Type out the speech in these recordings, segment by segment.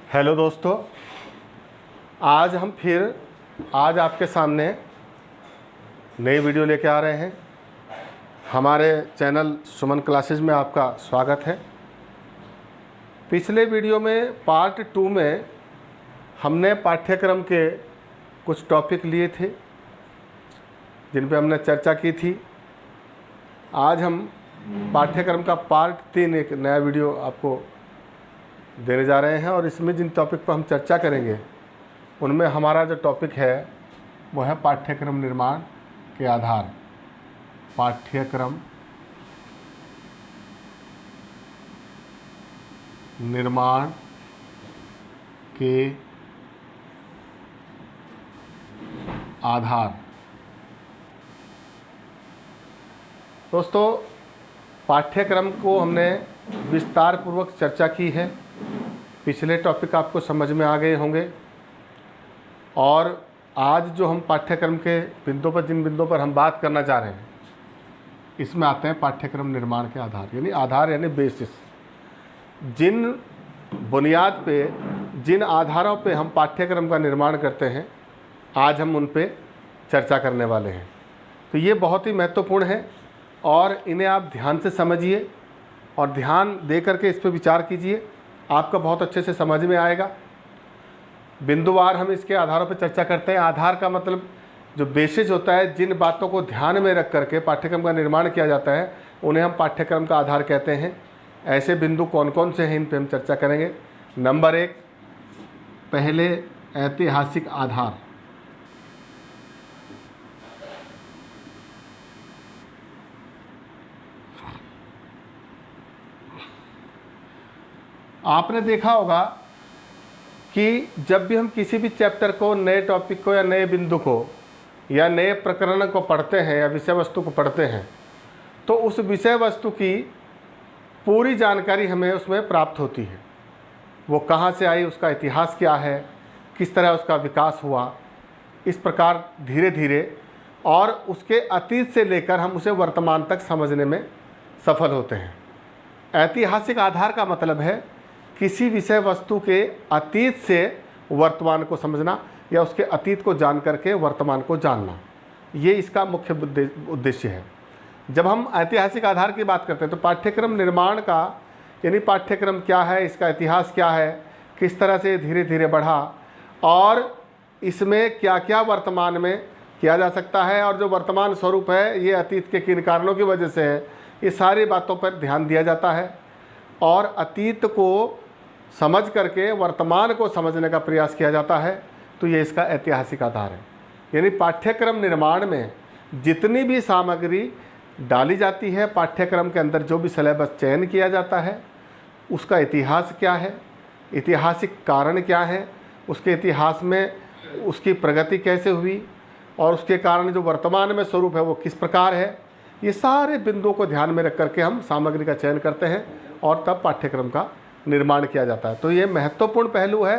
Hello दोस्तों, आज आपके सामने नई वीडियो लेके आ रहे हैं। हमारे चैनल सुमन क्लासेस में आपका स्वागत है। पिछले वीडियो में पार्ट 2 में हमने पाठ्यक्रम के कुछ टॉपिक लिए थे जिन पे हमने चर्चा की थी। आज हम पाठ्यक्रम का पार्ट 3 एक नया वीडियो आपको देने जा रहे हैं और इसमें जिन टॉपिक पर हम चर्चा करेंगे उनमें हमारा जो टॉपिक है वो है पाठ्यक्रम निर्माण के आधार। पाठ्यक्रम निर्माण के आधार। दोस्तों, पाठ्यक्रम को हमने विस्तार पूर्वक चर्चा की है। पिछले टॉपिक आपको समझ में आ गए होंगे और आज जो हम पाठ्यक्रम के बिंदुओं पर जिन बिंदुओं पर हम बात करना चाह रहे हैं इसमें आते हैं पाठ्यक्रम निर्माण के आधार। यानी आधार यानी बेसिस। जिन बुनियाद पे, जिन आधारों पे हम पाठ्यक्रम का निर्माण करते हैं, आज हम उन पे चर्चा करने वाले हैं। तो ये बहुत ही महत्वपूर्ण है और इन्हें आप ध्यान से समझिए और ध्यान दे करके इस पर विचार कीजिए। आपका बहुत अच्छे से समझ में आएगा। बिंदुवार हम इसके आधारों पर चर्चा करते हैं। आधार का मतलब जो बेसिस होता है, जिन बातों को ध्यान में रख करके पाठ्यक्रम का निर्माण किया जाता है उन्हें हम पाठ्यक्रम का आधार कहते हैं। ऐसे बिंदु कौन कौन से हैं इन पर हम चर्चा करेंगे। नंबर 1, पहले ऐतिहासिक आधार। आपने देखा होगा कि जब भी हम किसी भी चैप्टर को, नए टॉपिक को या नए बिंदु को या नए प्रकरण को पढ़ते हैं या विषय वस्तु को पढ़ते हैं तो उस विषय वस्तु की पूरी जानकारी हमें उसमें प्राप्त होती है। वो कहाँ से आई, उसका इतिहास क्या है, किस तरह उसका विकास हुआ, इस प्रकार धीरे धीरे और उसके अतीत से लेकर हम उसे वर्तमान तक समझने में सफल होते हैं। ऐतिहासिक आधार का मतलब है किसी विषय वस्तु के अतीत से वर्तमान को समझना या उसके अतीत को जान करके वर्तमान को जानना। ये इसका मुख्य उद्देश्य है। जब हम ऐतिहासिक आधार की बात करते हैं तो पाठ्यक्रम निर्माण का यानी पाठ्यक्रम क्या है, इसका इतिहास क्या है, किस तरह से धीरे धीरे बढ़ा और इसमें क्या क्या वर्तमान में किया जा सकता है और जो वर्तमान स्वरूप है ये अतीत के किन कारणों की वजह से है, ये सारी बातों पर ध्यान दिया जाता है और अतीत को समझ करके वर्तमान को समझने का प्रयास किया जाता है। तो ये इसका ऐतिहासिक आधार है। यानी पाठ्यक्रम निर्माण में जितनी भी सामग्री डाली जाती है, पाठ्यक्रम के अंदर जो भी सिलेबस चयन किया जाता है, उसका इतिहास क्या है, ऐतिहासिक कारण क्या है, उसके इतिहास में उसकी प्रगति कैसे हुई और उसके कारण जो वर्तमान में स्वरूप है वो किस प्रकार है, ये सारे बिंदुओं को ध्यान में रख करके हम सामग्री का चयन करते हैं और तब पाठ्यक्रम का निर्माण किया जाता है। तो ये महत्वपूर्ण पहलू है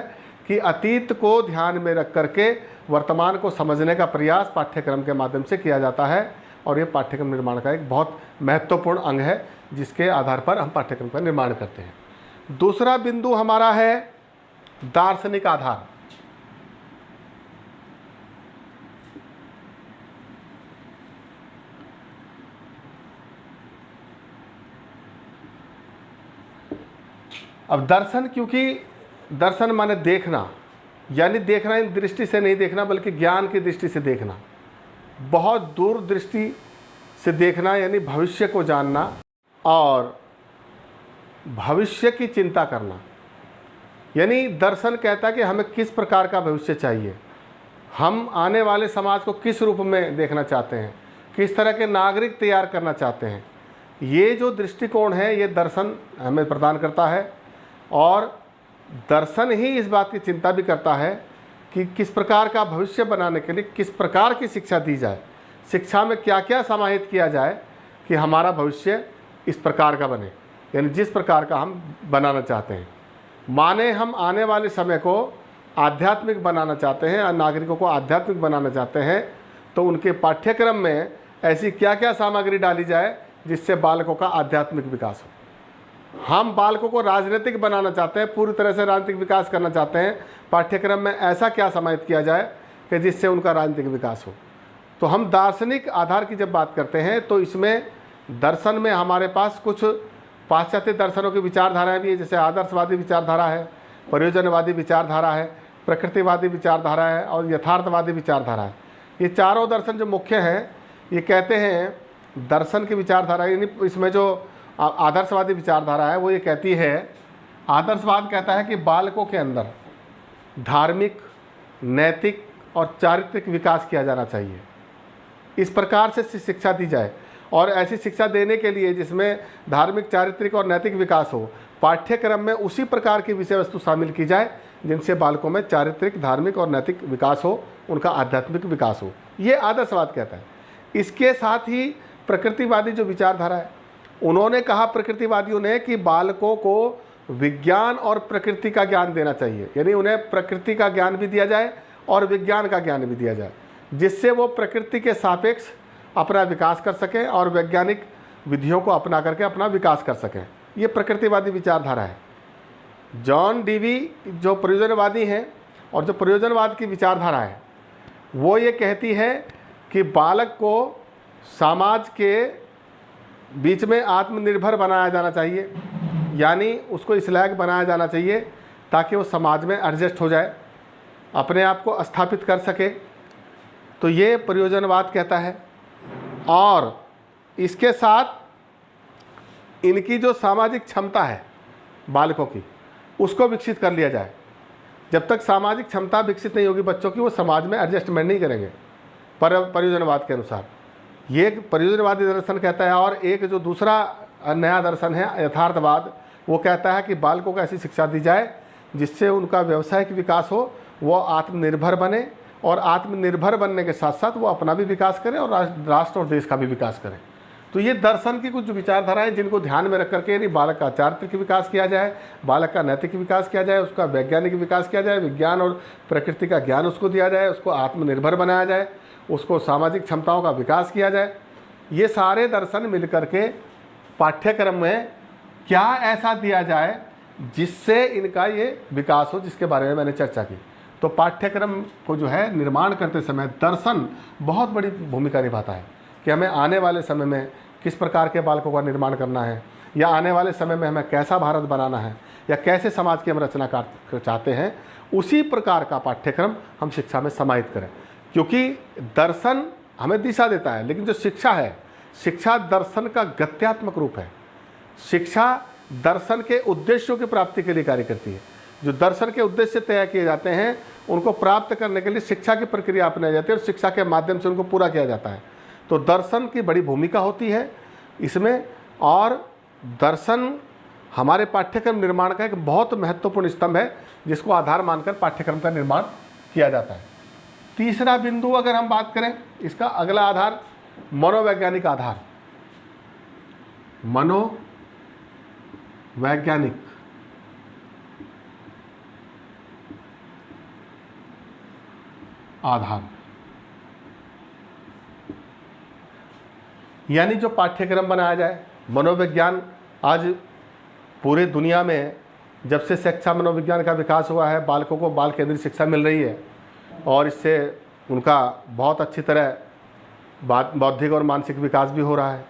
कि अतीत को ध्यान में रख करके वर्तमान को समझने का प्रयास पाठ्यक्रम के माध्यम से किया जाता है और ये पाठ्यक्रम निर्माण का एक बहुत महत्वपूर्ण अंग है जिसके आधार पर हम पाठ्यक्रम का निर्माण करते हैं। दूसरा बिंदु हमारा है दार्शनिक आधार। अब दर्शन, क्योंकि दर्शन माने देखना, यानी देखना इन दृष्टि से नहीं देखना बल्कि ज्ञान की दृष्टि से देखना, बहुत दूर दृष्टि से देखना, यानी भविष्य को जानना और भविष्य की चिंता करना। यानी दर्शन कहता है कि हमें किस प्रकार का भविष्य चाहिए, हम आने वाले समाज को किस रूप में देखना चाहते हैं, किस तरह के नागरिक तैयार करना चाहते हैं। ये जो दृष्टिकोण है ये दर्शन हमें प्रदान करता है और दर्शन ही इस बात की चिंता भी करता है कि किस प्रकार का भविष्य बनाने के लिए किस प्रकार की शिक्षा दी जाए, शिक्षा में क्या क्या समाहित किया जाए कि हमारा भविष्य इस प्रकार का बने, यानी जिस प्रकार का हम बनाना चाहते हैं। माने हम आने वाले समय को आध्यात्मिक बनाना चाहते हैं और नागरिकों को आध्यात्मिक बनाना चाहते हैं तो उनके पाठ्यक्रम में ऐसी क्या क्या सामग्री डाली जाए जिससे बालकों का आध्यात्मिक विकास हो। हम बालकों को राजनीतिक बनाना चाहते हैं, पूरी तरह से राजनीतिक विकास करना चाहते हैं। पाठ्यक्रम में ऐसा क्या समाहित किया जाए कि जिससे उनका राजनीतिक विकास हो। तो हम दार्शनिक आधार की जब बात करते हैं तो इसमें दर्शन में हमारे पास कुछ पाश्चात्य दर्शनों की विचारधाराएं भी है, जैसे आदर्शवादी विचारधारा है, प्रयोजनवादी विचारधारा है, प्रकृतिवादी विचारधारा है और यथार्थवादी विचारधारा है। ये चारों दर्शन जो मुख्य हैं, ये कहते हैं दर्शन की विचारधारा, यानी इसमें जो आदर्शवादी विचारधारा है वो ये कहती है, आदर्शवाद कहता है कि बालकों के अंदर धार्मिक, नैतिक और चारित्रिक विकास किया जाना चाहिए। इस प्रकार से शिक्षा दी जाए और ऐसी शिक्षा देने के लिए जिसमें धार्मिक, चारित्रिक और नैतिक विकास हो, पाठ्यक्रम में उसी प्रकार की विषय वस्तु शामिल की जाए जिनसे बालकों में चारित्रिक, धार्मिक और नैतिक विकास हो, उनका आध्यात्मिक विकास हो। ये आदर्शवाद कहता है। इसके साथ ही प्रकृतिवादी जो विचारधारा है, उन्होंने कहा, प्रकृतिवादियों ने, कि बालकों को विज्ञान और प्रकृति का ज्ञान देना चाहिए, यानी उन्हें प्रकृति का ज्ञान भी दिया जाए और विज्ञान का ज्ञान भी दिया जाए, जिससे वो प्रकृति के सापेक्ष अपना विकास कर सकें और वैज्ञानिक विधियों को अपना करके अपना विकास कर सकें। ये प्रकृतिवादी विचारधारा है। जॉन डीवी जो प्रयोजनवादी हैं और जो प्रयोजनवाद की विचारधारा है, वो ये कहती है कि बालक को समाज के बीच में आत्मनिर्भर बनाया जाना चाहिए, यानी उसको इस लायक बनाया जाना चाहिए ताकि वो समाज में एडजस्ट हो जाए, अपने आप को स्थापित कर सके। तो ये प्रयोजनवाद कहता है। और इसके साथ इनकी जो सामाजिक क्षमता है बालकों की, उसको विकसित कर लिया जाए। जब तक सामाजिक क्षमता विकसित नहीं होगी बच्चों की, वो समाज में एडजस्टमेंट नहीं करेंगे प्रयोजनवाद के अनुसार। ये एक प्रयोजनवादी दर्शन कहता है। और एक जो दूसरा नया दर्शन है यथार्थवाद, वो कहता है कि बालकों को ऐसी शिक्षा दी जाए जिससे उनका व्यावसायिक विकास हो, वो आत्मनिर्भर बने और आत्मनिर्भर बनने के साथ साथ वो अपना भी विकास करें और राष्ट्र और देश का भी विकास करें। तो ये दर्शन की कुछ विचारधाराएं जिनको ध्यान में रख करके, यानी बालक का चारित्रिक विकास किया जाए, बालक का नैतिक विकास किया जाए, उसका वैज्ञानिक विकास किया जाए, विज्ञान और प्रकृति का ज्ञान उसको दिया जाए, उसको आत्मनिर्भर बनाया जाए, उसको सामाजिक क्षमताओं का विकास किया जाए। ये सारे दर्शन मिल करके पाठ्यक्रम में क्या ऐसा दिया जाए जिससे इनका ये विकास हो, जिसके बारे में मैंने चर्चा की। तो पाठ्यक्रम को जो है निर्माण करते समय दर्शन बहुत बड़ी भूमिका निभाता है कि हमें आने वाले समय में किस प्रकार के बालकों का निर्माण करना है, या आने वाले समय में हमें कैसा भारत बनाना है, या कैसे समाज की हम रचना चाहते हैं। उसी प्रकार का पाठ्यक्रम हम शिक्षा में समाहित करें, क्योंकि दर्शन हमें दिशा देता है, लेकिन जो शिक्षा है, शिक्षा दर्शन का गत्यात्मक रूप है। शिक्षा दर्शन के उद्देश्यों की प्राप्ति के लिए कार्य करती है। जो दर्शन के उद्देश्य तय किए जाते हैं, उनको प्राप्त करने के लिए शिक्षा की प्रक्रिया अपनाई जाती है और शिक्षा के माध्यम से उनको पूरा किया जाता है। तो दर्शन की बड़ी भूमिका होती है इसमें, और दर्शन हमारे पाठ्यक्रम निर्माण का एक बहुत महत्वपूर्ण स्तंभ है जिसको आधार मानकर पाठ्यक्रम का निर्माण किया जाता है। तीसरा बिंदु अगर हम बात करें, इसका अगला आधार मनोवैज्ञानिक आधार, मनोवैज्ञानिक आधार, यानी जो पाठ्यक्रम बनाया जाए। मनोविज्ञान आज पूरे दुनिया में जब से शिक्षा मनोविज्ञान का विकास हुआ है, बालकों को बाल केंद्रित शिक्षा मिल रही है और इससे उनका बहुत अच्छी तरह बौद्धिक और मानसिक विकास भी हो रहा है।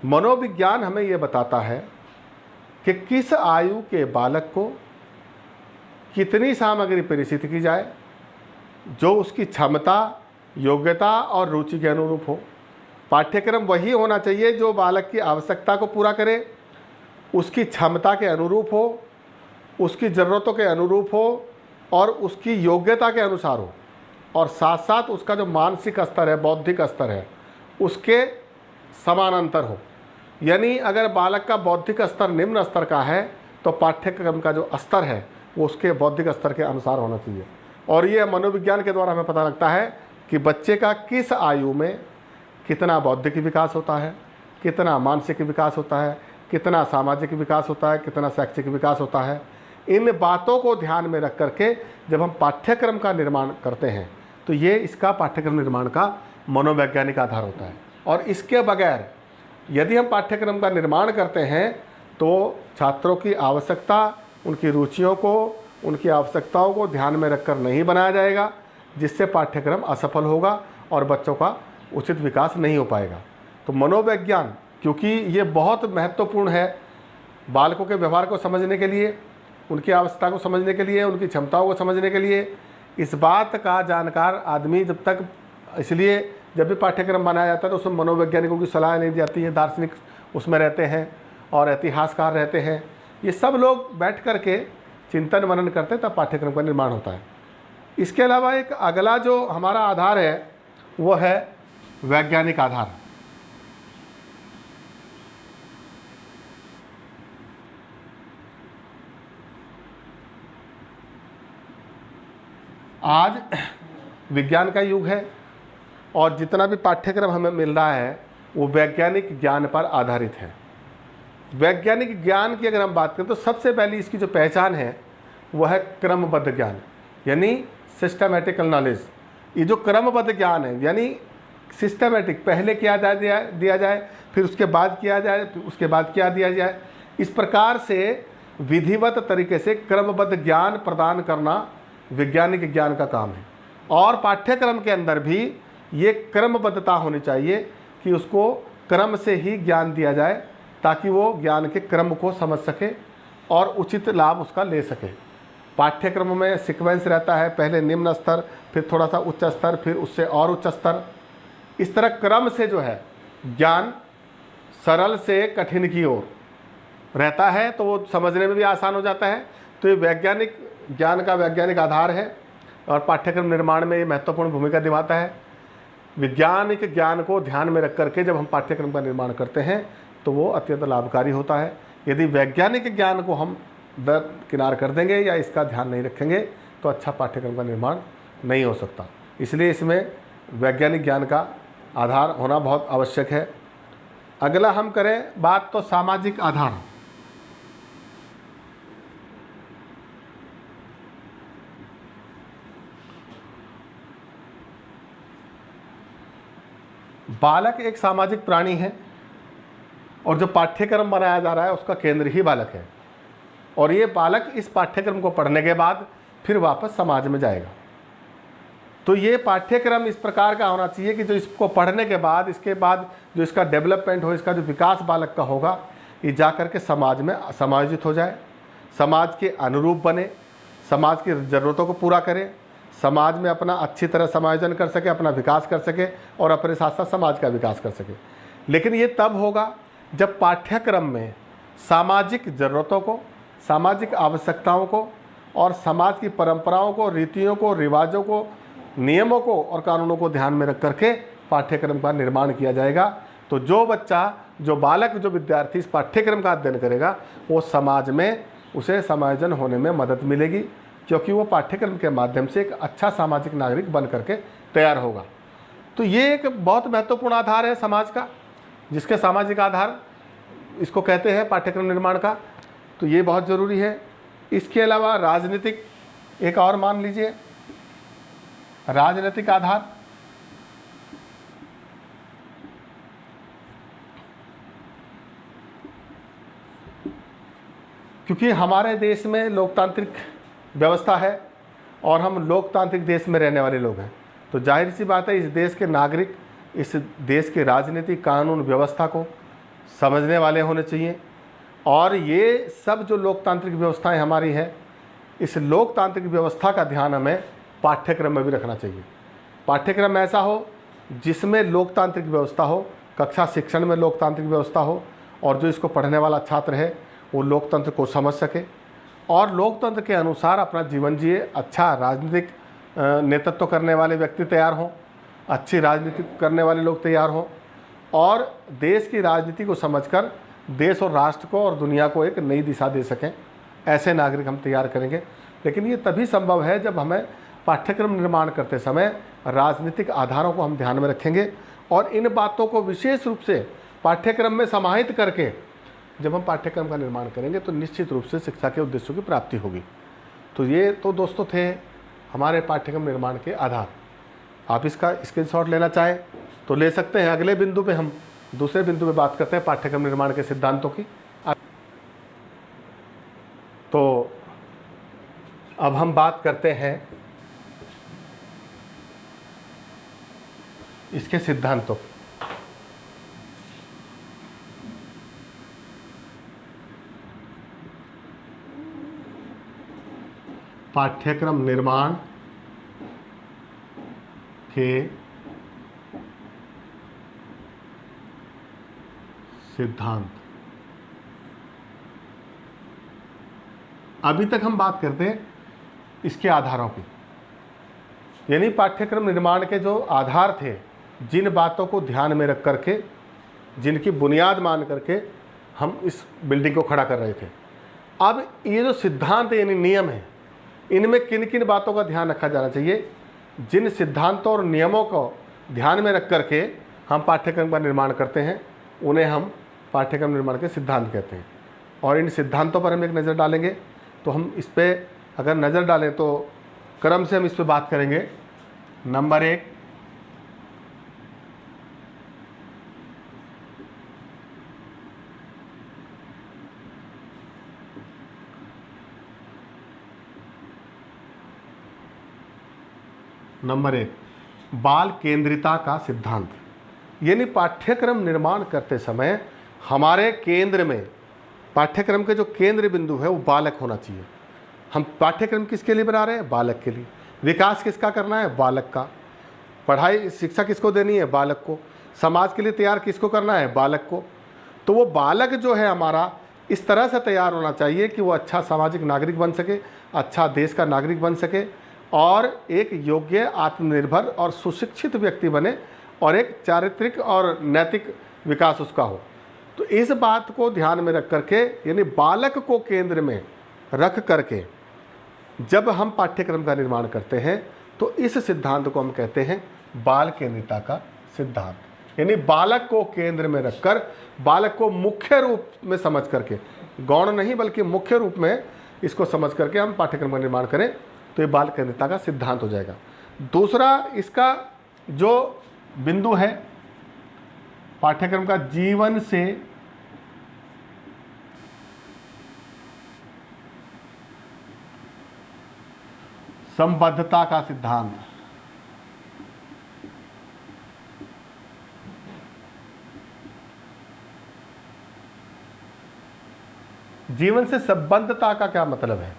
मनोविज्ञान हमें ये बताता है कि किस आयु के बालक को कितनी सामग्री प्रेषित की जाए जो उसकी क्षमता, योग्यता और रुचि के अनुरूप हो। पाठ्यक्रम वही होना चाहिए जो बालक की आवश्यकता को पूरा करे, उसकी क्षमता के अनुरूप हो, उसकी ज़रूरतों के अनुरूप हो और उसकी योग्यता के अनुसार हो, और साथ साथ उसका जो मानसिक स्तर है, बौद्धिक स्तर है, उसके समानांतर हो। यानी अगर बालक का बौद्धिक स्तर निम्न स्तर का है तो पाठ्यक्रम का जो स्तर है वो उसके बौद्धिक स्तर के अनुसार होना चाहिए। और ये मनोविज्ञान के द्वारा हमें पता लगता है कि बच्चे का किस आयु में कितना बौद्धिक विकास होता है, कितना मानसिक विकास होता है, कितना सामाजिक विकास होता है, कितना शैक्षिक विकास होता है। इन बातों को ध्यान में रख करके जब हम पाठ्यक्रम का निर्माण करते हैं तो ये इसका पाठ्यक्रम निर्माण का मनोवैज्ञानिक आधार होता है। और इसके बगैर यदि हम पाठ्यक्रम का निर्माण करते हैं तो छात्रों की आवश्यकता, उनकी रुचियों को, उनकी आवश्यकताओं को ध्यान में रखकर नहीं बनाया जाएगा, जिससे पाठ्यक्रम असफल होगा और बच्चों का उचित विकास नहीं हो पाएगा। तो मनोविज्ञान, क्योंकि ये बहुत महत्वपूर्ण है बालकों के व्यवहार को समझने के लिए, उनकी आवश्यकता को समझने के लिए, उनकी क्षमताओं को समझने के लिए, इस बात का जानकार आदमी जब तक, इसलिए जब भी पाठ्यक्रम बनाया जाता है तो उसमें मनोवैज्ञानिकों की सलाह ली जाती है, दार्शनिक उसमें रहते हैं और इतिहासकार रहते हैं, ये सब लोग बैठ कर के चिंतन मनन करते हैं, तब पाठ्यक्रम का निर्माण होता है। इसके अलावा एक अगला जो हमारा आधार है वो है वैज्ञानिक आधार। आज विज्ञान का युग है और जितना भी पाठ्यक्रम हमें मिल रहा है वो वैज्ञानिक ज्ञान पर आधारित है। वैज्ञानिक ज्ञान की अगर हम बात करें तो सबसे पहली इसकी जो पहचान है वह है क्रमबद्ध ज्ञान, यानी सिस्टमैटिकल नॉलेज। ये जो क्रमबद्ध ज्ञान है यानी सिस्टमैटिक, पहले क्या दिया जाए, फिर उसके बाद किया जाए, फिर उसके बाद क्या दिया जाए, इस प्रकार से विधिवत तरीके से क्रमबद्ध ज्ञान प्रदान करना वैज्ञानिक ज्ञान का काम है। और पाठ्यक्रम के अंदर भी ये क्रमबद्धता होनी चाहिए कि उसको क्रम से ही ज्ञान दिया जाए ताकि वो ज्ञान के क्रम को समझ सके और उचित लाभ उसका ले सके। पाठ्यक्रम में सीक्वेंस रहता है, पहले निम्न स्तर, फिर थोड़ा सा उच्च स्तर, फिर उससे और उच्च स्तर। इस तरह क्रम से जो है ज्ञान सरल से कठिन की ओर रहता है, तो वो समझने में भी आसान हो जाता है। तो ये वैज्ञानिक ज्ञान का वैज्ञानिक आधार है और पाठ्यक्रम निर्माण में ये महत्वपूर्ण भूमिका निभाता है। वैज्ञानिक ज्ञान को ध्यान में रख करके जब हम पाठ्यक्रम का निर्माण करते हैं तो वो अत्यंत लाभकारी होता है। यदि वैज्ञानिक ज्ञान को हम दरकिनार कर देंगे या इसका ध्यान नहीं रखेंगे तो अच्छा पाठ्यक्रम का निर्माण नहीं हो सकता। इसलिए इसमें वैज्ञानिक ज्ञान का आधार होना बहुत आवश्यक है। अगला हम करें बात तो सामाजिक आधार। बालक एक सामाजिक प्राणी है और जो पाठ्यक्रम बनाया जा रहा है उसका केंद्र ही बालक है। और ये बालक इस पाठ्यक्रम को पढ़ने के बाद फिर वापस समाज में जाएगा। तो ये पाठ्यक्रम इस प्रकार का होना चाहिए कि जो इसको पढ़ने के बाद, इसके बाद जो इसका डेवलपमेंट हो, इसका जो विकास बालक का होगा, ये जा कर के समाज में समायोजित हो जाए, समाज के अनुरूप बने, समाज की ज़रूरतों को पूरा करे, समाज में अपना अच्छी तरह समायोजन कर सके, अपना विकास कर सके और अपने साथ साथ समाज का विकास कर सके। लेकिन ये तब होगा जब पाठ्यक्रम में सामाजिक ज़रूरतों को, सामाजिक आवश्यकताओं को और समाज की परंपराओं को, रीतियों को, रिवाजों को, नियमों को और कानूनों को ध्यान में रख करके पाठ्यक्रम का निर्माण किया जाएगा। तो जो बच्चा, जो बालक, जो विद्यार्थी इस पाठ्यक्रम का अध्ययन करेगा वो समाज में उसे समायोजन होने में मदद मिलेगी, क्योंकि वो पाठ्यक्रम के माध्यम से एक अच्छा सामाजिक नागरिक बन करके तैयार होगा। तो ये एक बहुत महत्वपूर्ण आधार है समाज का, जिसके सामाजिक आधार इसको कहते हैं पाठ्यक्रम निर्माण का। तो ये बहुत ज़रूरी है। इसके अलावा राजनीतिक एक और मान लीजिए, राजनीतिक आधार। क्योंकि हमारे देश में लोकतांत्रिक व्यवस्था है और हम लोकतांत्रिक देश में रहने वाले लोग हैं, तो जाहिर सी बात है इस देश के नागरिक इस देश की राजनीति, कानून व्यवस्था को समझने वाले होने चाहिए। और ये सब जो लोकतांत्रिक व्यवस्थाएं हमारी है, इस लोकतांत्रिक व्यवस्था का ध्यान हमें पाठ्यक्रम में भी रखना चाहिए। पाठ्यक्रम ऐसा हो जिसमें लोकतांत्रिक व्यवस्था हो, कक्षा शिक्षण में लोकतांत्रिक व्यवस्था हो और जो इसको पढ़ने वाला छात्र है वो लोकतंत्र को समझ सके और लोकतंत्र के अनुसार अपना जीवन जिए। अच्छा राजनीतिक नेतृत्व करने वाले व्यक्ति तैयार हों, अच्छी राजनीति करने वाले लोग तैयार हों और देश की राजनीति को समझकर देश और राष्ट्र को और दुनिया को एक नई दिशा दे सकें, ऐसे नागरिक हम तैयार करेंगे। लेकिन ये तभी संभव है जब हमें पाठ्यक्रम निर्माण करते समय राजनीतिक आधारों को हम ध्यान में रखेंगे और इन बातों को विशेष रूप से पाठ्यक्रम में समाहित करके जब हम पाठ्यक्रम का निर्माण करेंगे तो निश्चित रूप से शिक्षा के उद्देश्यों की प्राप्ति होगी। तो ये तो दोस्तों थे हमारे पाठ्यक्रम निर्माण के आधार। आप इसका स्क्रीनशॉट लेना चाहें तो ले सकते हैं। अगले बिंदु पे हम दूसरे बिंदु पे बात करते हैं पाठ्यक्रम निर्माण के सिद्धांतों की। अब हम बात करते हैं इसके सिद्धांतों। पाठ्यक्रम निर्माण के सिद्धांत। अभी तक हम बात करते हैं इसके आधारों की, यानी पाठ्यक्रम निर्माण के जो आधार थे, जिन बातों को ध्यान में रख करके, जिनकी बुनियाद मान करके हम इस बिल्डिंग को खड़ा कर रहे थे। अब ये जो सिद्धांत यानी नियम है, इनमें किन किन बातों का ध्यान रखा जाना चाहिए, जिन सिद्धांतों और नियमों को ध्यान में रख करके हम पाठ्यक्रम का निर्माण करते हैं, उन्हें हम पाठ्यक्रम निर्माण के सिद्धांत कहते हैं। और इन सिद्धांतों पर हम एक नज़र डालेंगे। तो हम इस पर अगर नज़र डालें तो क्रम से हम इस पर बात करेंगे। नंबर 1, बाल केंद्रिता का सिद्धांत। यानी पाठ्यक्रम निर्माण करते समय हमारे केंद्र में, पाठ्यक्रम के जो केंद्र बिंदु है वो बालक होना चाहिए। हम पाठ्यक्रम किसके लिए बना रहे हैं? बालक के लिए। विकास किसका करना है? बालक का। पढ़ाई शिक्षा किसको देनी है? बालक को। समाज के लिए तैयार किसको करना है? बालक को। तो वो बालक जो है हमारा इस तरह से तैयार होना चाहिए कि वो अच्छा सामाजिक नागरिक बन सके, अच्छा देश का नागरिक बन सके और एक योग्य, आत्मनिर्भर और सुशिक्षित व्यक्ति बने और एक चारित्रिक और नैतिक विकास उसका हो। तो इस बात को ध्यान में रख करके, यानी बालक को केंद्र में रख करके जब हम पाठ्यक्रम का निर्माण करते हैं तो इस सिद्धांत को हम कहते हैं बाल केंद्रिता का सिद्धांत। यानी बालक को केंद्र में रखकर, बालक को मुख्य रूप में समझ करके, गौण नहीं बल्कि मुख्य रूप में इसको समझ करके हम पाठ्यक्रम का निर्माण करें तो ये बाल केंद्रिता का सिद्धांत हो जाएगा। दूसरा इसका जो बिंदु है पाठ्यक्रम का, जीवन से संबद्धता का सिद्धांत। जीवन से संबद्धता का क्या मतलब है?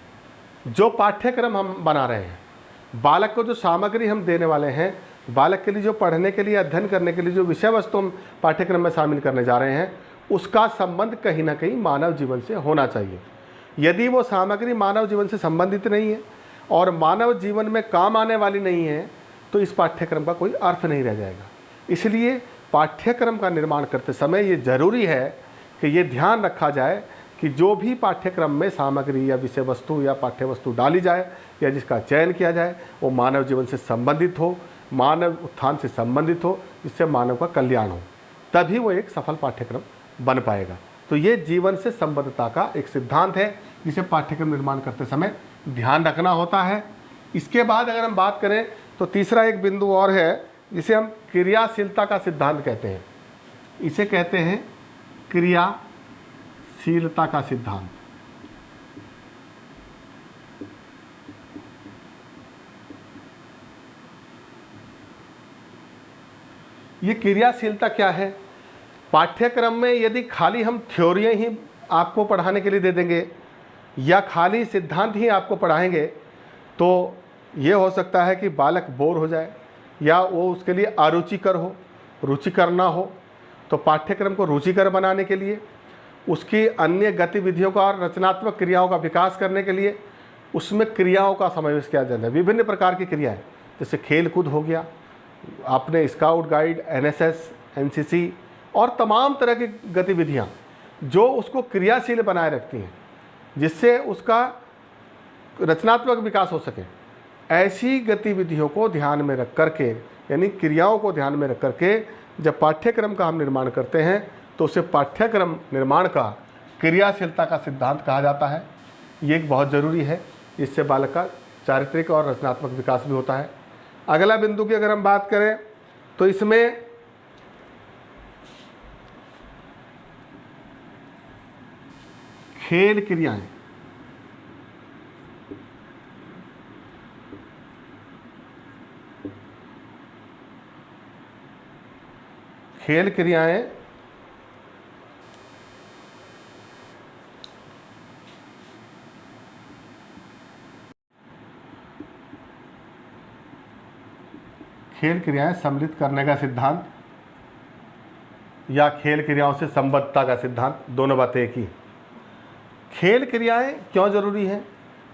जो पाठ्यक्रम हम बना रहे हैं, बालक को जो सामग्री हम देने वाले हैं, बालक के लिए जो पढ़ने के लिए, अध्ययन करने के लिए जो विषय वस्तु हम पाठ्यक्रम में शामिल करने जा रहे हैं, उसका संबंध कहीं ना कहीं मानव जीवन से होना चाहिए। यदि वो सामग्री मानव जीवन से संबंधित नहीं है और मानव जीवन में काम आने वाली नहीं है तो इस पाठ्यक्रम का कोई अर्थ नहीं रह जाएगा। इसलिए पाठ्यक्रम का निर्माण करते समय ये ज़रूरी है कि ये ध्यान रखा जाए कि जो भी पाठ्यक्रम में सामग्री या विषय वस्तु या पाठ्य वस्तु डाली जाए या जिसका चयन किया जाए वो मानव जीवन से संबंधित हो, मानव उत्थान से संबंधित हो, जिससे मानव का कल्याण हो, तभी वो एक सफल पाठ्यक्रम बन पाएगा। तो ये जीवन से संबद्धता का एक सिद्धांत है जिसे पाठ्यक्रम निर्माण करते समय ध्यान रखना होता है। इसके बाद अगर हम बात करें तो तीसरा एक बिंदु और है जिसे हम क्रियाशीलता का सिद्धांत कहते हैं। इसे कहते हैं क्रियाशीलता का सिद्धांत। ये क्रियाशीलता क्या है? पाठ्यक्रम में यदि खाली हम थ्योरियाँ ही आपको पढ़ाने के लिए दे देंगे या खाली सिद्धांत ही आपको पढ़ाएंगे तो ये हो सकता है कि बालक बोर हो जाए या वो उसके लिए अरुचिकर हो, रुचिकर ना हो। तो पाठ्यक्रम को रुचिकर बनाने के लिए, उसकी अन्य गतिविधियों का और रचनात्मक क्रियाओं का विकास करने के लिए उसमें क्रियाओं का समावेश किया जाता है। विभिन्न प्रकार की क्रियाएं, जैसे खेल कूद हो गया, आपने स्काउट गाइड, एनएसएस, एनसीसी और तमाम तरह की गतिविधियां जो उसको क्रियाशील बनाए रखती हैं, जिससे उसका रचनात्मक विकास हो सके। ऐसी गतिविधियों को ध्यान में रख करके, यानी क्रियाओं को ध्यान में रख करके जब पाठ्यक्रम का हम निर्माण करते हैं तो उसे पाठ्यक्रम निर्माण का क्रियाशीलता का सिद्धांत कहा जाता है। ये एक बहुत ज़रूरी है, इससे बालक का चारित्रिक और रचनात्मक विकास भी होता है। अगला बिंदु की अगर हम बात करें तो इसमें खेल क्रियाएं। खेल क्रियाएं सम्मिलित करने का सिद्धांत या खेल क्रियाओं से संबद्धता का सिद्धांत, दोनों बातें एक ही। खेल क्रियाएं क्यों ज़रूरी हैं?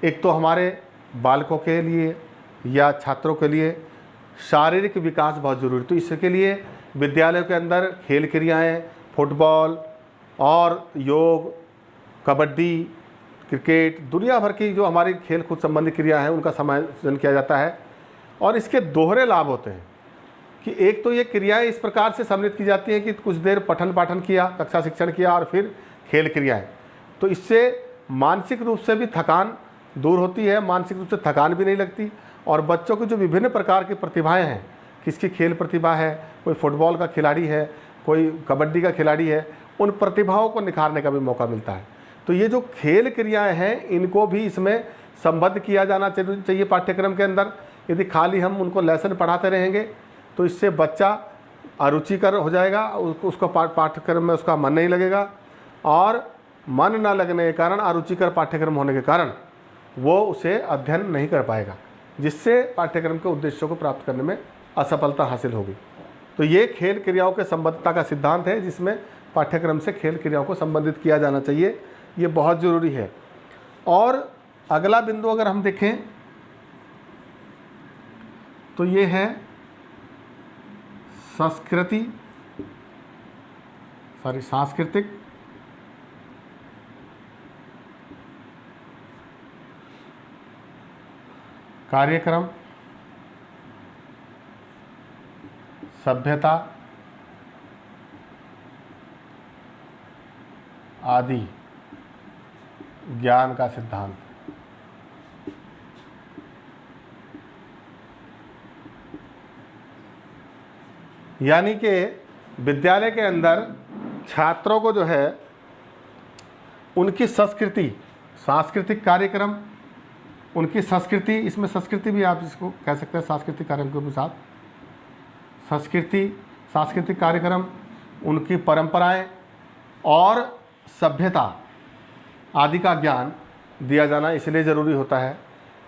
एक तो हमारे बालकों के लिए या छात्रों के लिए शारीरिक विकास बहुत ज़रूरी, तो इसके लिए विद्यालयों के अंदर खेल क्रियाएं, फुटबॉल और योग, कबड्डी, क्रिकेट, दुनिया भर की जो हमारी खेल कूद संबंधी क्रिया हैं उनका समायोजन किया जाता है। और इसके दोहरे लाभ होते हैं कि एक तो ये क्रियाएं इस प्रकार से सम्मिलित की जाती हैं कि कुछ देर पठन पाठन किया, कक्षा शिक्षण किया और फिर खेल क्रियाएं, तो इससे मानसिक रूप से भी थकान दूर होती है, मानसिक रूप से थकान भी नहीं लगती। और बच्चों की जो विभिन्न प्रकार की प्रतिभाएं हैं, किसकी खेल प्रतिभा है, कोई फुटबॉल का खिलाड़ी है, कोई कबड्डी का खिलाड़ी है, उन प्रतिभाओं को निखारने का भी मौका मिलता है। तो ये जो खेल क्रियाएं हैं इनको भी इसमें संबद्ध किया जाना चाहिए पाठ्यक्रम के अंदर। यदि खाली हम उनको लेसन पढ़ाते रहेंगे तो इससे बच्चा अरुचिकर हो जाएगा, उसको पाठ्यक्रम में उसका मन नहीं लगेगा, और मन न लगने के कारण, अरुचिकर पाठ्यक्रम होने के कारण वो उसे अध्ययन नहीं कर पाएगा, जिससे पाठ्यक्रम के उद्देश्यों को प्राप्त करने में असफलता हासिल होगी। तो ये खेल क्रियाओं के संबद्धता का सिद्धांत है, जिसमें पाठ्यक्रम से खेल क्रियाओं को संबंधित किया जाना चाहिए, ये बहुत ज़रूरी है। और अगला बिंदु अगर हम देखें तो ये है सांस्कृतिक कार्यक्रम, सभ्यता आदि ज्ञान का सिद्धांत। यानी कि विद्यालय के अंदर छात्रों को जो है उनकी संस्कृति, सांस्कृतिक कार्यक्रम, उनकी संस्कृति, इसमें संस्कृति भी आप इसको कह सकते हैं, सांस्कृतिक कार्यक्रम के साथ सांस्कृतिक कार्यक्रम, उनकी परंपराएं और सभ्यता आदि का ज्ञान दिया जाना इसलिए ज़रूरी होता है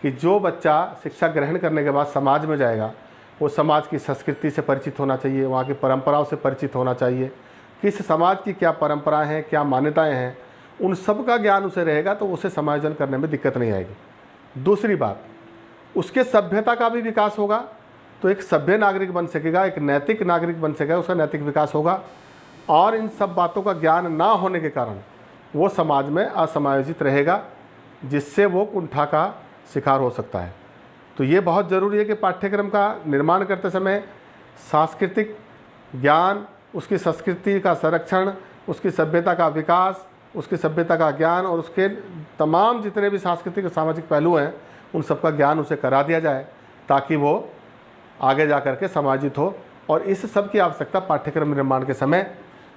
कि जो बच्चा शिक्षा ग्रहण करने के बाद समाज में जाएगा वो समाज की संस्कृति से परिचित होना चाहिए, वहाँ की परंपराओं से परिचित होना चाहिए, किस समाज की क्या परंपराएं हैं, क्या मान्यताएं हैं, उन सब का ज्ञान उसे रहेगा तो उसे समायोजन करने में दिक्कत नहीं आएगी। दूसरी बात, उसके सभ्यता का भी विकास होगा, तो एक सभ्य नागरिक बन सकेगा, एक नैतिक नागरिक बन सकेगा, उसका नैतिक विकास होगा। और इन सब बातों का ज्ञान ना होने के कारण वो समाज में असमायोजित रहेगा, जिससे वो कुंठा का शिकार हो सकता है। तो ये बहुत ज़रूरी है कि पाठ्यक्रम का निर्माण करते समय सांस्कृतिक ज्ञान, उसकी संस्कृति का संरक्षण, उसकी सभ्यता का विकास, उसकी सभ्यता का ज्ञान और उसके तमाम जितने भी सांस्कृतिक और सामाजिक पहलू हैं उन सब का ज्ञान उसे करा दिया जाए, ताकि वो आगे जा कर के समाजित हो। और इस सब की आवश्यकता पाठ्यक्रम निर्माण के समय,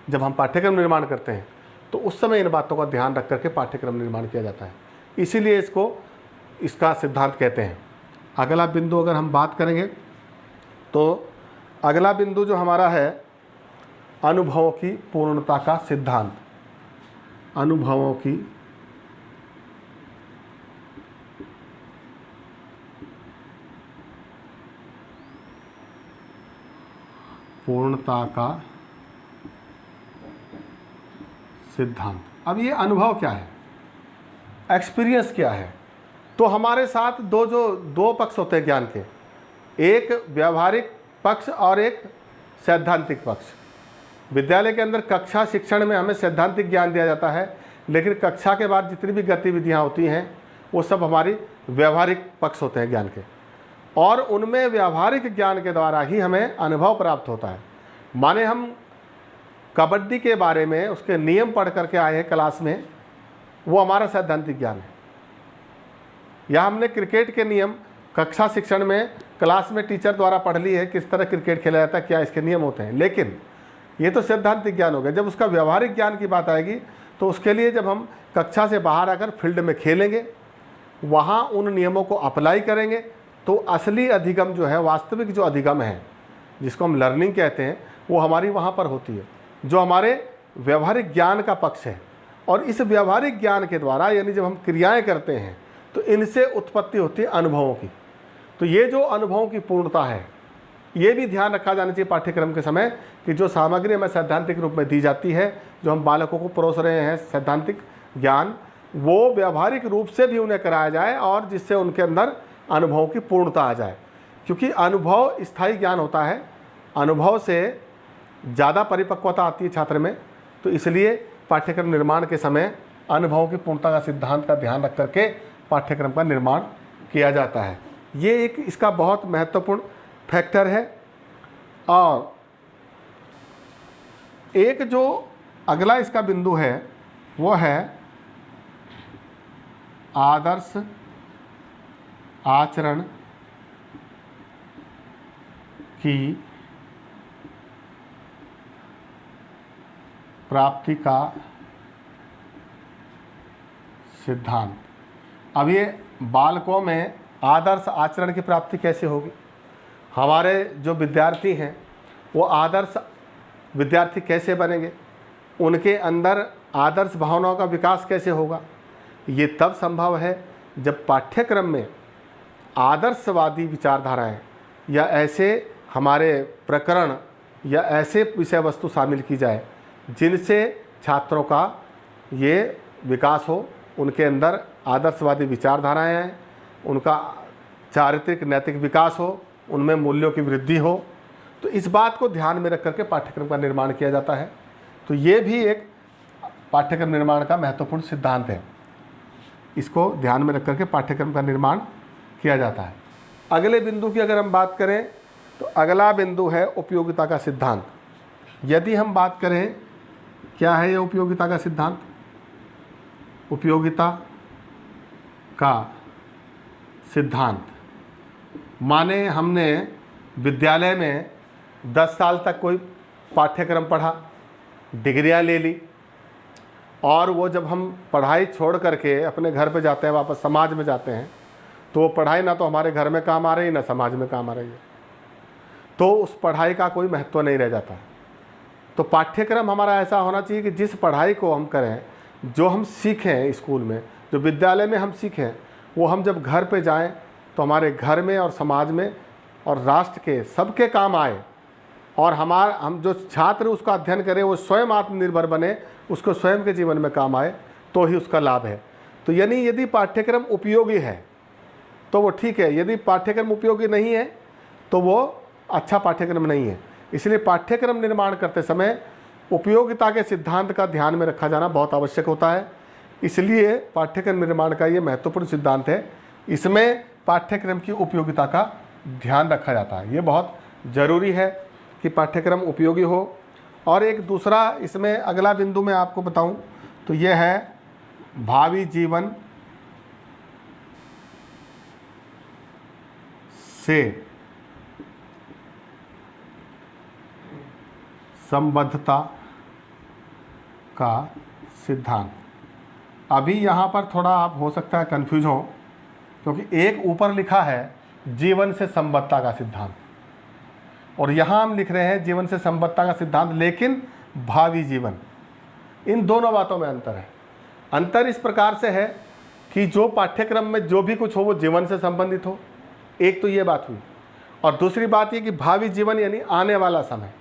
जब हम पाठ्यक्रम निर्माण करते हैं तो उस समय इन बातों का ध्यान रख करके पाठ्यक्रम निर्माण किया जाता है, इसीलिए इसका सिद्धांत कहते हैं। अगला बिंदु अगर हम बात करेंगे तो अगला बिंदु जो हमारा है अनुभवों की पूर्णता का सिद्धांत। अनुभवों की पूर्णता का सिद्धांत। अब ये अनुभव क्या है, एक्सपीरियंस क्या है? तो हमारे साथ दो पक्ष होते हैं ज्ञान के, एक व्यावहारिक पक्ष और एक सैद्धांतिक पक्ष। विद्यालय के अंदर कक्षा शिक्षण में हमें सैद्धांतिक ज्ञान दिया जाता है, लेकिन कक्षा के बाद जितनी भी गतिविधियां होती हैं वो सब हमारी व्यवहारिक पक्ष होते हैं ज्ञान के, और उनमें व्यावहारिक ज्ञान के द्वारा ही हमें अनुभव प्राप्त होता है। माने हम कबड्डी के बारे में उसके नियम पढ़ करके आए हैं क्लास में, वो हमारा सैद्धांतिक ज्ञान है। या हमने क्रिकेट के नियम कक्षा शिक्षण में क्लास में टीचर द्वारा पढ़ ली है, किस तरह क्रिकेट खेला जाता है, क्या इसके नियम होते हैं, लेकिन ये तो सैद्धांतिक ज्ञान हो गया। जब उसका व्यावहारिक ज्ञान की बात आएगी तो उसके लिए जब हम कक्षा से बाहर आकर फील्ड में खेलेंगे, वहाँ उन नियमों को अप्लाई करेंगे, तो असली अधिगम जो है, वास्तविक जो अधिगम है जिसको हम लर्निंग कहते हैं, वो हमारी वहाँ पर होती है, जो हमारे व्यवहारिक ज्ञान का पक्ष है। और इस व्यवहारिक ज्ञान के द्वारा यानी जब हम क्रियाएं करते हैं तो इनसे उत्पत्ति होती है अनुभवों की। तो ये जो अनुभवों की पूर्णता है, ये भी ध्यान रखा जाना चाहिए पाठ्यक्रम के समय कि जो सामग्री हमें सैद्धांतिक रूप में दी जाती है, जो हम बालकों को परोस रहे हैं सैद्धांतिक ज्ञान, वो व्यवहारिक रूप से भी उन्हें कराया जाए और जिससे उनके अंदर अनुभवों की पूर्णता आ जाए। क्योंकि अनुभव स्थायी ज्ञान होता है, अनुभव से ज़्यादा परिपक्वता आती है छात्र में। तो इसलिए पाठ्यक्रम निर्माण के समय अनुभवों की पूर्णता का सिद्धांत का ध्यान रख करके पाठ्यक्रम का निर्माण किया जाता है। ये एक इसका बहुत महत्वपूर्ण फैक्टर है। और एक जो अगला इसका बिंदु है वो है आदर्श आचरण की प्राप्ति का सिद्धांत। अब ये बालकों में आदर्श आचरण की प्राप्ति कैसे होगी? हमारे जो विद्यार्थी हैं वो आदर्श विद्यार्थी कैसे बनेंगे? उनके अंदर आदर्श भावनाओं का विकास कैसे होगा? ये तब संभव है जब पाठ्यक्रम में आदर्शवादी विचारधाराएं या ऐसे हमारे प्रकरण या ऐसे विषय वस्तु शामिल की जाए जिनसे छात्रों का ये विकास हो, उनके अंदर आदर्शवादी विचारधाराएं हैं, उनका चारित्रिक नैतिक विकास हो, उनमें मूल्यों की वृद्धि हो। तो इस बात को ध्यान में रख करके पाठ्यक्रम का निर्माण किया जाता है। तो ये भी एक पाठ्यक्रम निर्माण का महत्वपूर्ण सिद्धांत है, इसको ध्यान में रख करके पाठ्यक्रम का निर्माण किया जाता है। अगले बिंदु की अगर हम बात करें तो अगला बिंदु है उपयोगिता का सिद्धांत। यदि हम बात करें क्या है ये उपयोगिता का सिद्धांत? उपयोगिता का सिद्धांत माने हमने विद्यालय में 10 साल तक कोई पाठ्यक्रम पढ़ा, डिग्रियां ले ली, और वो जब हम पढ़ाई छोड़ करके अपने घर पे जाते हैं, वापस समाज में जाते हैं, तो वो पढ़ाई ना तो हमारे घर में काम आ रही ना समाज में काम आ रही है, तो उस पढ़ाई का कोई महत्व नहीं रह जाता। तो पाठ्यक्रम हमारा ऐसा होना चाहिए कि जिस पढ़ाई को हम करें, जो हम सीखें स्कूल में, जो विद्यालय में हम सीखें, वो हम जब घर पे जाएं तो हमारे घर में और समाज में और राष्ट्र के सबके काम आए, और हम जो छात्र उसका अध्ययन करें वो स्वयं आत्मनिर्भर बने, उसको स्वयं के जीवन में काम आए, तो ही उसका लाभ है। तो यानी यदि पाठ्यक्रम उपयोगी है तो वो ठीक है, यदि पाठ्यक्रम उपयोगी नहीं है तो वो अच्छा पाठ्यक्रम नहीं है। इसलिए पाठ्यक्रम निर्माण करते समय उपयोगिता के सिद्धांत का ध्यान में रखा जाना बहुत आवश्यक होता है। इसलिए पाठ्यक्रम निर्माण का ये महत्वपूर्ण सिद्धांत है, इसमें पाठ्यक्रम की उपयोगिता का ध्यान रखा जाता है। ये बहुत ज़रूरी है कि पाठ्यक्रम उपयोगी हो। और एक दूसरा इसमें अगला बिंदु मैं आपको बताऊं तो ये है भावी जीवन से संबद्धता का सिद्धांत। अभी यहाँ पर थोड़ा आप हो सकता है कंफ्यूज हो, क्योंकि एक ऊपर लिखा है जीवन से संबद्धता का सिद्धांत और यहाँ हम लिख रहे हैं जीवन से संबद्धता का सिद्धांत, लेकिन भावी जीवन। इन दोनों बातों में अंतर है। अंतर इस प्रकार से है कि जो पाठ्यक्रम में जो भी कुछ हो वो जीवन से संबंधित हो, एक तो ये बात हुई। और दूसरी बात ये कि भावी जीवन यानी आने वाला समय,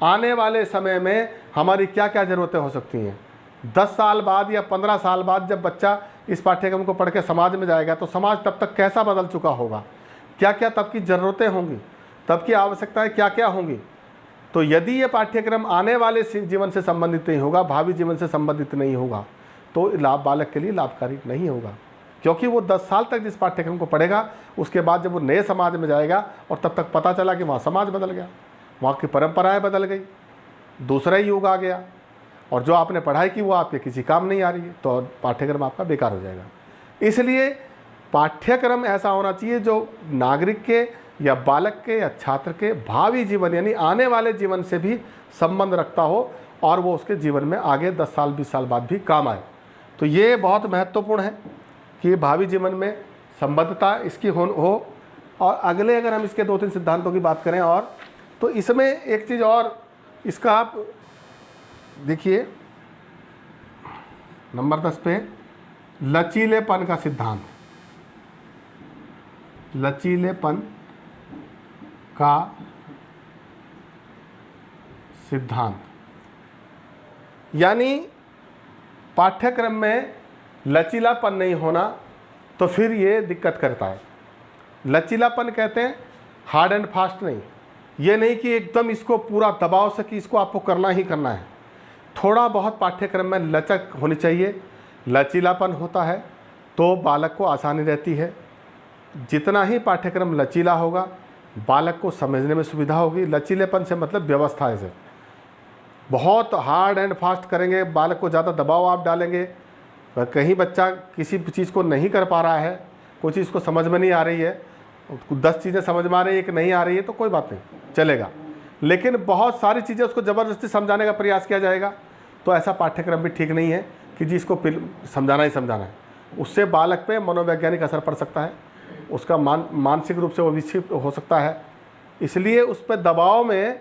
आने वाले समय में हमारी क्या क्या ज़रूरतें हो सकती हैं। 10 साल बाद या 15 साल बाद जब बच्चा इस पाठ्यक्रम को पढ़ के समाज में जाएगा तो समाज तब तक कैसा बदल चुका होगा, क्या क्या तब की ज़रूरतें होंगी, तब की आवश्यकताएं क्या क्या होंगी। तो यदि ये पाठ्यक्रम आने वाले जीवन से संबंधित नहीं होगा, भावी जीवन से संबंधित नहीं होगा, तो बालक के लिए लाभकारी नहीं होगा। क्योंकि वो 10 साल तक जिस पाठ्यक्रम को पढ़ेगा, उसके बाद जब वो नए समाज में जाएगा और तब तक पता चला कि वहाँ समाज बदल गया, वहाँ की परंपराएं बदल गई, दूसरा ही युग आ गया, और जो आपने पढ़ाई की वो आपके किसी काम नहीं आ रही है, तो पाठ्यक्रम आपका बेकार हो जाएगा। इसलिए पाठ्यक्रम ऐसा होना चाहिए जो नागरिक के या बालक के या छात्र के भावी जीवन यानी आने वाले जीवन से भी संबंध रखता हो, और वो उसके जीवन में आगे 10 साल 20 साल बाद भी काम आए। तो ये बहुत महत्वपूर्ण है कि भावी जीवन में संबद्धता इसकी हो। और अगले अगर हम इसके 2-3 सिद्धांतों की बात करें, और तो इसमें एक चीज़ और, इसका आप देखिए नंबर 10 पे लचीलेपन का सिद्धांत। लचीलेपन का सिद्धांत यानी पाठ्यक्रम में लचीलापन नहीं होना तो फिर ये दिक्कत करता है। लचीलापन कहते हैं हार्ड एंड फास्ट नहीं, ये नहीं कि एकदम इसको पूरा दबाव से कि इसको आपको करना ही करना है। थोड़ा बहुत पाठ्यक्रम में लचक होनी चाहिए। लचीलापन होता है तो बालक को आसानी रहती है। जितना ही पाठ्यक्रम लचीला होगा बालक को समझने में सुविधा होगी। लचीलेपन से मतलब व्यवस्था से। बहुत हार्ड एंड फास्ट करेंगे, बालक को ज़्यादा दबाव आप डालेंगे, कहीं बच्चा किसी चीज़ को नहीं कर पा रहा है, कोई चीज़ को समझ में नहीं आ रही है, 10 चीज़ें समझ में आ रही है, एक नहीं आ रही है, तो कोई बात नहीं, चलेगा। लेकिन बहुत सारी चीज़ें उसको ज़बरदस्ती समझाने का प्रयास किया जाएगा तो ऐसा पाठ्यक्रम भी ठीक नहीं है कि जी इसको समझाना ही समझाना है। उससे बालक पे मनोवैज्ञानिक असर पड़ सकता है, उसका मानसिक रूप से वो विक्षिप्त हो सकता है। इसलिए उस पर दबाव में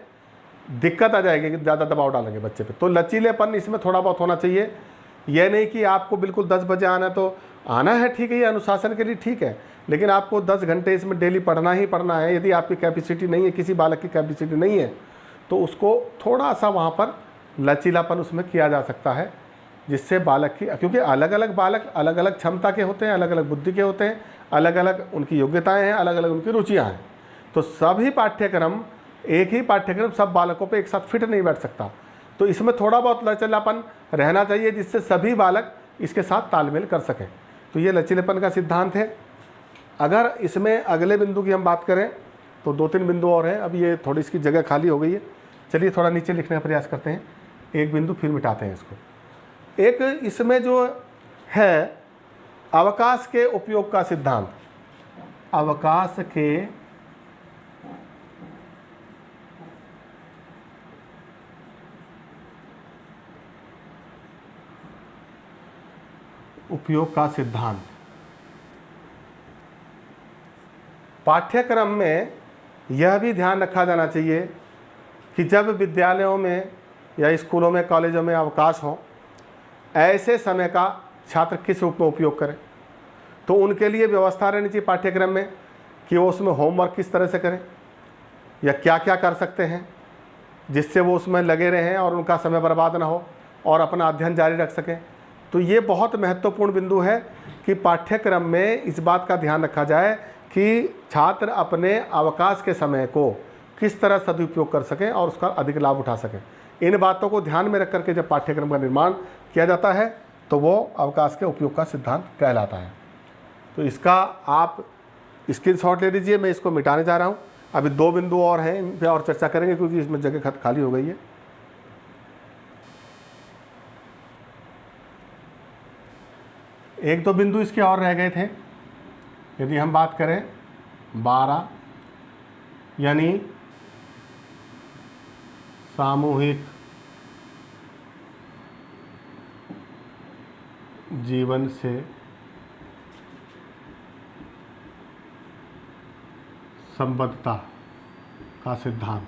दिक्कत आ जाएगी कि ज़्यादा दबाव डालेंगे बच्चे पे। तो लचीलेपन इसमें थोड़ा बहुत होना चाहिए। यह नहीं कि आपको बिल्कुल 10 बजे आना तो आना है, ठीक है, ये अनुशासन के लिए ठीक है, लेकिन आपको 10 घंटे इसमें डेली पढ़ना ही पढ़ना है। यदि आपकी कैपेसिटी नहीं है, किसी बालक की कैपेसिटी नहीं है, तो उसको थोड़ा सा वहाँ पर लचीलापन उसमें किया जा सकता है, जिससे बालक की, क्योंकि अलग अलग बालक अलग अलग क्षमता के होते हैं, अलग अलग बुद्धि के होते हैं, अलग अलग उनकी योग्यताएँ हैं, अलग अलग उनकी रुचियाँ हैं। तो सभी पाठ्यक्रम, एक ही पाठ्यक्रम सब बालकों पे एक साथ फिट नहीं बैठ सकता। तो इसमें थोड़ा बहुत लचीलापन रहना चाहिए जिससे सभी बालक इसके साथ तालमेल कर सकें। तो ये लचीलेपन का सिद्धांत है। अगर इसमें अगले बिंदु की हम बात करें तो 2-3 बिंदु और हैं। अब ये थोड़ी इसकी जगह खाली हो गई है, चलिए थोड़ा नीचे लिखने का प्रयास करते हैं, एक बिंदु फिर मिटाते हैं इसको। एक इसमें जो है अवकाश के उपयोग का सिद्धांत। अवकाश के उपयोग का सिद्धांत। पाठ्यक्रम में यह भी ध्यान रखा जाना चाहिए कि जब विद्यालयों में या स्कूलों में, कॉलेजों में अवकाश हो, ऐसे समय का छात्र किस रूप में उपयोग करें। तो उनके लिए व्यवस्था रहनी चाहिए पाठ्यक्रम में कि वो उसमें होमवर्क किस तरह से करें या क्या क्या कर सकते हैं जिससे वो उसमें लगे रहें और उनका समय बर्बाद ना हो और अपना अध्ययन जारी रख सकें। तो ये बहुत महत्वपूर्ण बिंदु है कि पाठ्यक्रम में इस बात का ध्यान रखा जाए कि छात्र अपने अवकाश के समय को किस तरह सदुपयोग कर सकें और उसका अधिक लाभ उठा सकें। इन बातों को ध्यान में रख करके जब पाठ्यक्रम का निर्माण किया जाता है तो वो अवकाश के उपयोग का सिद्धांत कहलाता है। तो इसका आप स्क्रीनशॉट ले लीजिए, मैं इसको मिटाने जा रहा हूँ। अभी 2 बिंदु और हैं, इन पर और चर्चा करेंगे क्योंकि इसमें जगह खाली हो गई है। एक दो बिंदु इसके और रह गए थे। यदि हम बात करें 12 यानी सामूहिक जीवन से संबद्धता का सिद्धांत।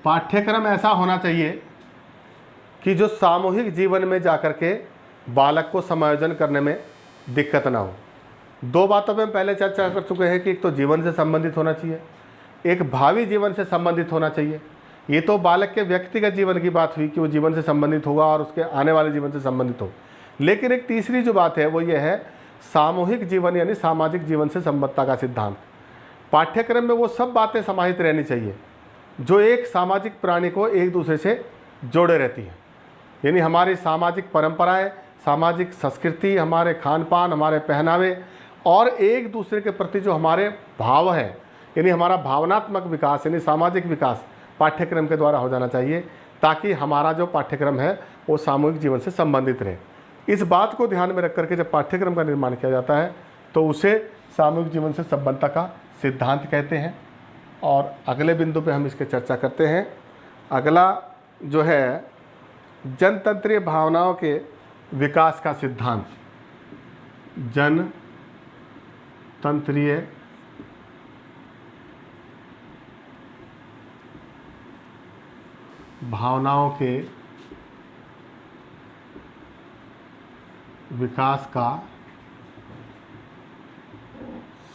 पाठ्यक्रम ऐसा होना चाहिए कि जो सामूहिक जीवन में जाकर के बालक को समायोजन करने में दिक्कत ना हो। 2 बातों पे हम पहले चर्चा कर चुके हैं कि एक तो जीवन से संबंधित होना चाहिए, एक भावी जीवन से संबंधित होना चाहिए। ये तो बालक के व्यक्तिगत जीवन की बात हुई कि वो जीवन से संबंधित होगा और उसके आने वाले जीवन से संबंधित हो। लेकिन एक तीसरी जो बात है वो ये है सामूहिक जीवन यानी सामाजिक जीवन से संबद्धता का सिद्धांत। पाठ्यक्रम में वो सब बातें समाहित रहनी चाहिए जो एक सामाजिक प्राणी को एक दूसरे से जोड़े रहती हैं। यानी हमारी सामाजिक परंपराएं, सामाजिक संस्कृति, हमारे खान पान, हमारे पहनावे और एक दूसरे के प्रति जो हमारे भाव हैं, यानी हमारा भावनात्मक विकास यानी सामाजिक विकास पाठ्यक्रम के द्वारा हो जाना चाहिए ताकि हमारा जो पाठ्यक्रम है वो सामूहिक जीवन से संबंधित रहे। इस बात को ध्यान में रख करके जब पाठ्यक्रम का निर्माण किया जाता है तो उसे सामूहिक जीवन से संबद्धता का सिद्धांत कहते हैं। और अगले बिंदु पे हम इसके चर्चा करते हैं। अगला जो है जनतंत्रीय भावनाओं के विकास का सिद्धांत। जनतंत्रीय भावनाओं के विकास का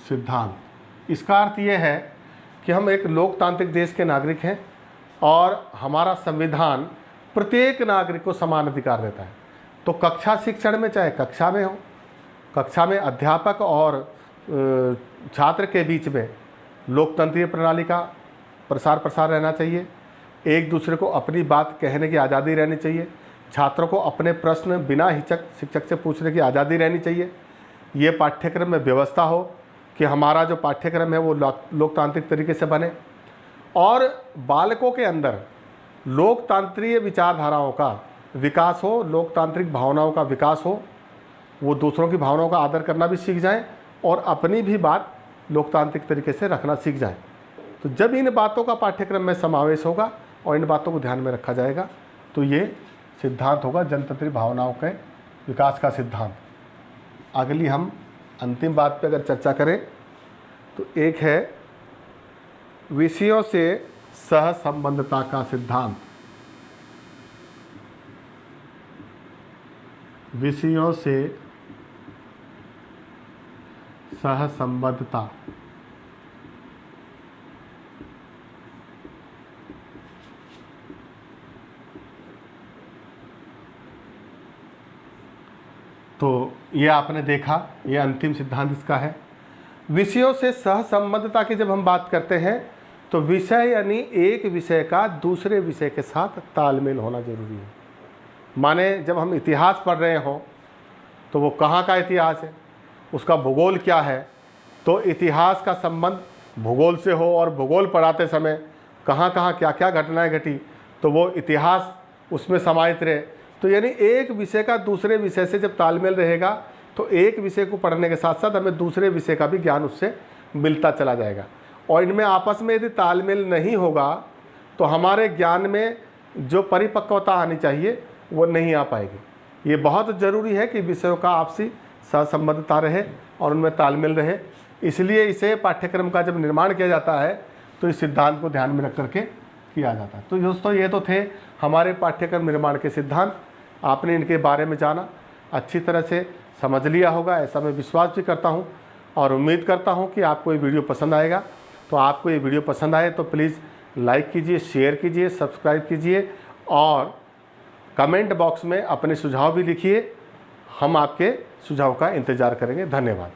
सिद्धांत। इसका अर्थ ये है कि हम एक लोकतांत्रिक देश के नागरिक हैं और हमारा संविधान प्रत्येक नागरिक को समान अधिकार देता है। तो कक्षा शिक्षण में, चाहे कक्षा में हो, कक्षा में अध्यापक और छात्र के बीच में लोकतंत्रीय प्रणाली का प्रसार प्रसार रहना चाहिए। एक दूसरे को अपनी बात कहने की आज़ादी रहनी चाहिए। छात्रों को अपने प्रश्न बिना हिचक शिक्षक से पूछने की आज़ादी रहनी चाहिए। ये पाठ्यक्रम में व्यवस्था हो कि हमारा जो पाठ्यक्रम है वो लोकतांत्रिक तरीके से बने और बालकों के अंदर लोकतांत्रिक विचारधाराओं का विकास हो, लोकतांत्रिक भावनाओं का विकास हो। वो दूसरों की भावनाओं का आदर करना भी सीख जाएं और अपनी भी बात लोकतांत्रिक तरीके से रखना सीख जाएं। तो जब इन बातों का पाठ्यक्रम में समावेश होगा और इन बातों को ध्यान में रखा जाएगा तो ये सिद्धांत होगा जनतंत्री भावनाओं के विकास का सिद्धांत। अगली हम अंतिम बात पे अगर चर्चा करें तो एक है विषयों से सहसंबंधता का सिद्धांत। विषयों से सहसंबद्धता। तो ये आपने देखा, ये अंतिम सिद्धांत इसका है। विषयों से सहसंबद्धता की जब हम बात करते हैं तो विषय यानी एक विषय का दूसरे विषय के साथ तालमेल होना जरूरी है। माने जब हम इतिहास पढ़ रहे हों तो वो कहाँ का इतिहास है, उसका भूगोल क्या है, तो इतिहास का संबंध भूगोल से हो और भूगोल पढ़ाते समय कहाँ कहाँ क्या क्या घटनाएं घटी तो वो इतिहास उसमें समाहित रहे। तो यानी एक विषय का दूसरे विषय से जब तालमेल रहेगा तो एक विषय को पढ़ने के साथ साथ हमें दूसरे विषय का भी ज्ञान उससे मिलता चला जाएगा। और इनमें आपस में यदि तालमेल नहीं होगा तो हमारे ज्ञान में जो परिपक्वता आनी चाहिए वो नहीं आ पाएगी। ये बहुत ज़रूरी है कि विषयों का आपसी सहसंबद्धता रहे और उनमें तालमेल रहे। इसलिए इसे पाठ्यक्रम का जब निर्माण किया जाता है तो इस सिद्धांत को ध्यान में रख करके किया जाता है। तो दोस्तों ये तो थे हमारे पाठ्यक्रम निर्माण के सिद्धांत। आपने इनके बारे में जाना, अच्छी तरह से समझ लिया होगा ऐसा मैं विश्वास भी करता हूँ और उम्मीद करता हूँ कि आपको ये वीडियो पसंद आएगा। तो आपको ये वीडियो पसंद आए तो प्लीज़ लाइक कीजिए, शेयर कीजिए, सब्सक्राइब कीजिए और कमेंट बॉक्स में अपने सुझाव भी लिखिए। हम आपके सुझाव का इंतज़ार करेंगे। धन्यवाद।